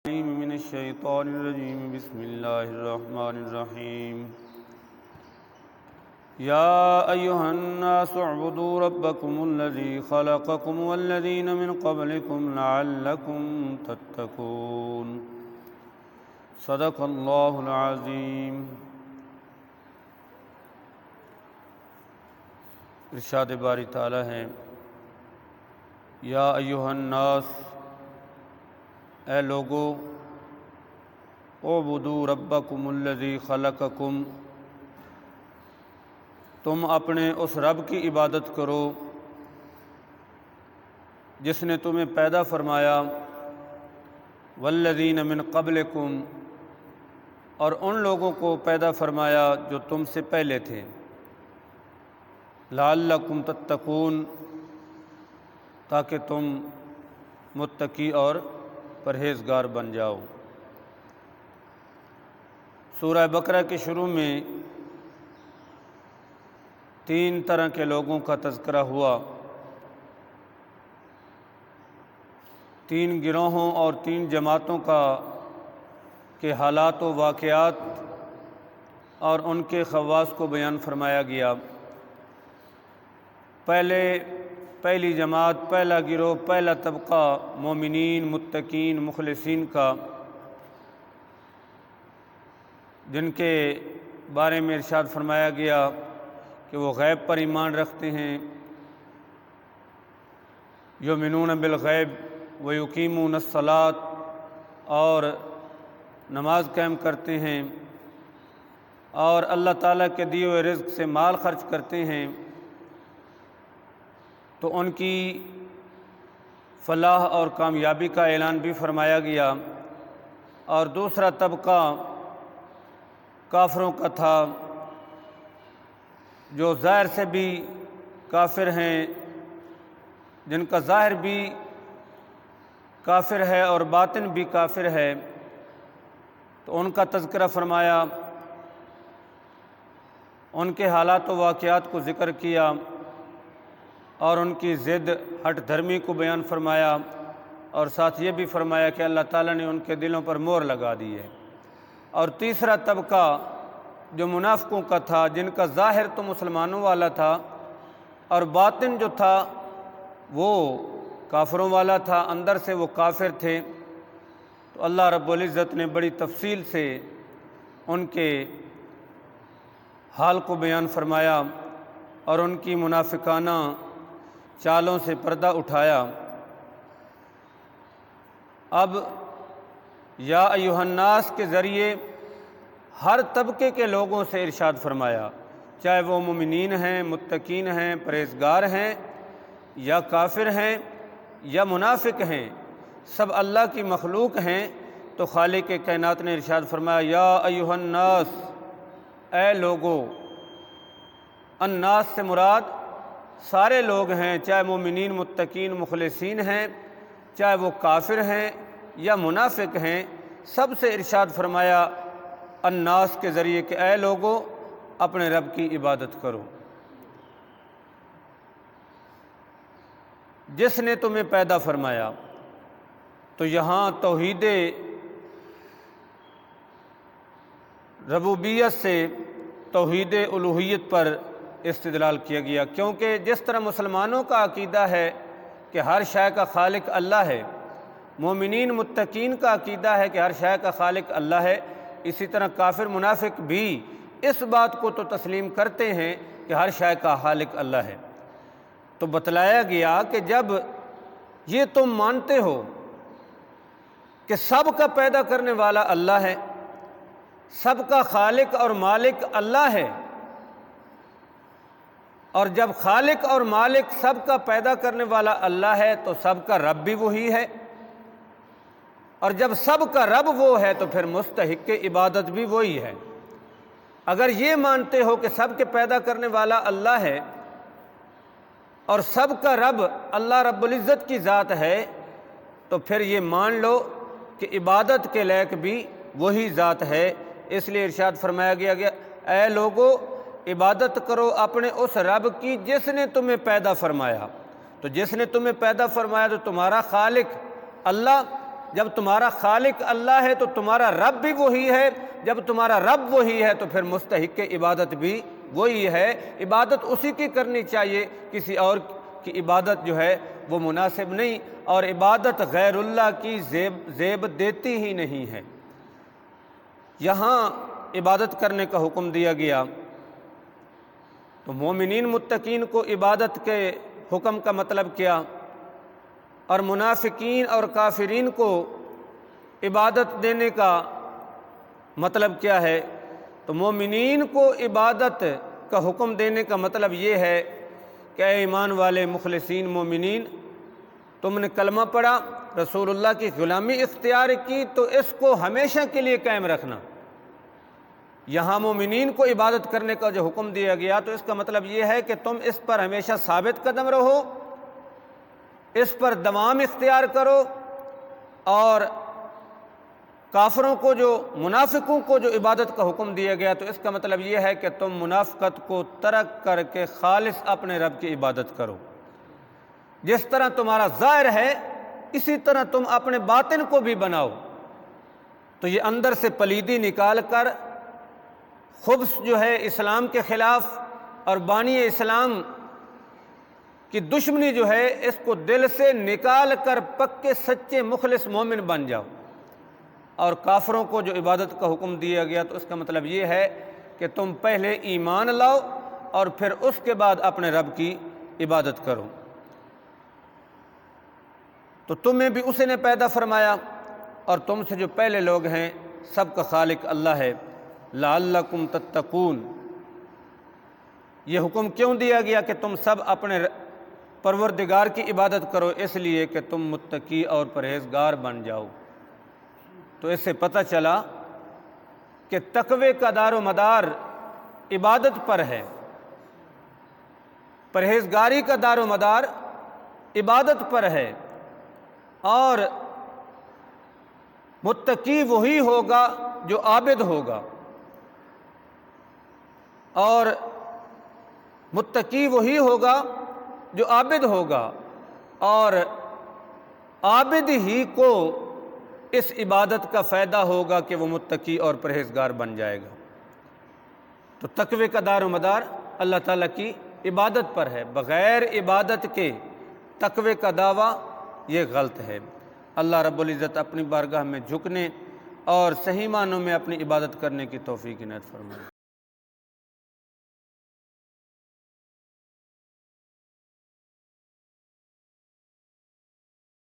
من الشیطان الرجیم بسم اللہ الرحمن الرحیم یا ایہا الناس اعبدوا ربکم الذی خلقکم والذین من قبلکم لعلکم تتقون صدق اللہ العظیم۔ ارشاد باری تعالی ہے، یا ایہا الناس، اے لوگو، اعبدوا ربکم الذی خلقکم، تم اپنے اس رب کی عبادت کرو جس نے تمہیں پیدا فرمایا، والذین من قبلکم، اور ان لوگوں کو پیدا فرمایا جو تم سے پہلے تھے، لعلکم تتقون، تاکہ تم متقی اور پرہیزگار بن جاؤ۔ سورہ بقرہ کے شروع میں 3 طرح کے لوگوں کا تذکرہ ہوا، 3 گروہوں اور 3 جماعتوں کے حالات و واقعات اور ان کے خواص کو بیان فرمایا گیا۔ پہلی جماعت، پہلا گروہ، پہلا طبقہ مومنین، متقین، مخلصین کا، جن کے بارے میں ارشاد فرمایا گیا کہ وہ غیب پر ایمان رکھتے ہیں، یؤمنون بالغیب ویقیمون الصلاۃ، اور نماز قائم کرتے ہیں اور اللہ تعالیٰ کے دیے ہوئے رزق سے مال خرچ کرتے ہیں، تو ان کی فلاح اور کامیابی کا اعلان بھی فرمایا گیا۔ اور دوسرا طبقہ کافروں کا تھا، جو ظاہر سے بھی کافر ہیں، جن کا ظاہر بھی کافر ہے اور باطن بھی کافر ہے، تو ان کا تذکرہ فرمایا، ان کے حالات و واقعات کو ذکر کیا اور ان کی ضد ہٹ دھرمی کو بیان فرمایا، اور ساتھ یہ بھی فرمایا کہ اللہ تعالیٰ نے ان کے دلوں پر مہر لگا دی ہے۔ اور تیسرا طبقہ جو منافقوں کا تھا، جن کا ظاہر تو مسلمانوں والا تھا اور باطن جو تھا وہ کافروں والا تھا، اندر سے وہ کافر تھے، تو اللہ رب العزت نے بڑی تفصیل سے ان کے حال کو بیان فرمایا اور ان کی منافقانہ چالوں سے پردہ اٹھایا۔ اب یا ایھا الناس کے ذریعے ہر طبقے کے لوگوں سے ارشاد فرمایا، چاہے وہ مومنین ہیں، متقین ہیں، پرہیزگار ہیں، یا کافر ہیں، یا منافق ہیں، سب اللہ کی مخلوق ہیں، تو خالق کائنات نے ارشاد فرمایا، یا ایھا الناس، اے لوگو۔ الناس سے مراد سارے لوگ ہیں، چاہے مومنین، متقین، مخلصین ہیں، چاہے وہ کافر ہیں یا منافق ہیں، سب سے ارشاد فرمایا الناس کے ذریعے کہ اے لوگو، اپنے رب کی عبادت کرو جس نے تمہیں پیدا فرمایا۔ تو یہاں توحید ربوبیت سے توحید الوہیت پر استدلال کیا گیا، کیونکہ جس طرح مسلمانوں کا عقیدہ ہے کہ ہر شے کا خالق اللہ ہے، مومنین متقین کا عقیدہ ہے کہ ہر شے کا خالق اللہ ہے، اسی طرح کافر منافق بھی اس بات کو تو تسلیم کرتے ہیں کہ ہر شے کا خالق اللہ ہے۔ تو بتلایا گیا کہ جب یہ تم مانتے ہو کہ سب کا پیدا کرنے والا اللہ ہے، سب کا خالق اور مالک اللہ ہے، اور جب خالق اور مالک سب کا پیدا کرنے والا اللہ ہے تو سب کا رب بھی وہی ہے، اور جب سب کا رب وہ ہے تو پھر مستحق عبادت بھی وہی ہے۔ اگر یہ مانتے ہو کہ سب کے پیدا کرنے والا اللہ ہے اور سب کا رب اللہ رب العزت کی ذات ہے، تو پھر یہ مان لو کہ عبادت کے لائق بھی وہی ذات ہے۔ اس لیے ارشاد فرمایا گیا اے لوگو، عبادت کرو اپنے اس رب کی جس نے تمہیں پیدا فرمایا۔ تو جس نے تمہیں پیدا فرمایا تو تمہارا خالق اللہ، جب تمہارا خالق اللہ ہے تو تمہارا رب بھی وہی ہے، جب تمہارا رب وہی ہے تو پھر مستحق عبادت بھی وہی ہے، عبادت اسی کی کرنی چاہیے، کسی اور کی عبادت جو ہے وہ مناسب نہیں، اور عبادت غیر اللہ کی زیب دیتی ہی نہیں ہے۔ یہاں عبادت کرنے کا حکم دیا گیا تو مومنین متقین کو عبادت کے حکم کا مطلب کیا، اور منافقین اور کافرین کو عبادت دینے کا مطلب کیا ہے؟ تو مومنین کو عبادت کا حکم دینے کا مطلب یہ ہے کہ اے ایمان والے مخلصین مومنین، تم نے کلمہ پڑھا، رسول اللہ کی غلامی اختیار کی، تو اس کو ہمیشہ کے لیے قائم رکھنا۔ یہاں مومنین کو عبادت کرنے کا جو حکم دیا گیا تو اس کا مطلب یہ ہے کہ تم اس پر ہمیشہ ثابت قدم رہو، اس پر دوام اختیار کرو، اور کافروں کو منافقوں کو جو عبادت کا حکم دیا گیا تو اس کا مطلب یہ ہے کہ تم منافقت کو ترک کر کے خالص اپنے رب کی عبادت کرو۔ جس طرح تمہارا ظاہر ہے اسی طرح تم اپنے باطن کو بھی بناؤ۔ تو یہ اندر سے پلیدی نکال کر خبث جو ہے اسلام کے خلاف اور بانی اسلام کی دشمنی جو ہے اس کو دل سے نکال کر پکے سچے مخلص مومن بن جاؤ۔ اور کافروں کو جو عبادت کا حکم دیا گیا تو اس کا مطلب یہ ہے کہ تم پہلے ایمان لاؤ اور پھر اس کے بعد اپنے رب کی عبادت کرو۔ تو تمہیں بھی اسی نے پیدا فرمایا اور تم سے جو پہلے لوگ ہیں سب کا خالق اللہ ہے۔ لعلکم تتقون، یہ حکم کیوں دیا گیا کہ تم سب اپنے پروردگار کی عبادت کرو؟ اس لیے کہ تم متقی اور پرہیزگار بن جاؤ۔ تو اس سے پتہ چلا کہ تقوی کا دار و مدار عبادت پر ہے، پرہیزگاری کا دار و مدار عبادت پر ہے، اور متقی وہی ہوگا جو عابد ہوگا، اور متقی وہی ہوگا جو عابد ہوگا، اور عابد ہی کو اس عبادت کا فائدہ ہوگا کہ وہ متقی اور پرہیزگار بن جائے گا۔ تو تقوی کا دار و مدار اللہ تعالیٰ کی عبادت پر ہے، بغیر عبادت کے تقوی کا دعویٰ یہ غلط ہے۔ اللہ رب العزت اپنی بارگاہ میں جھکنے اور صحیح معنوں میں اپنی عبادت کرنے کی توفیق عنایت فرمائے۔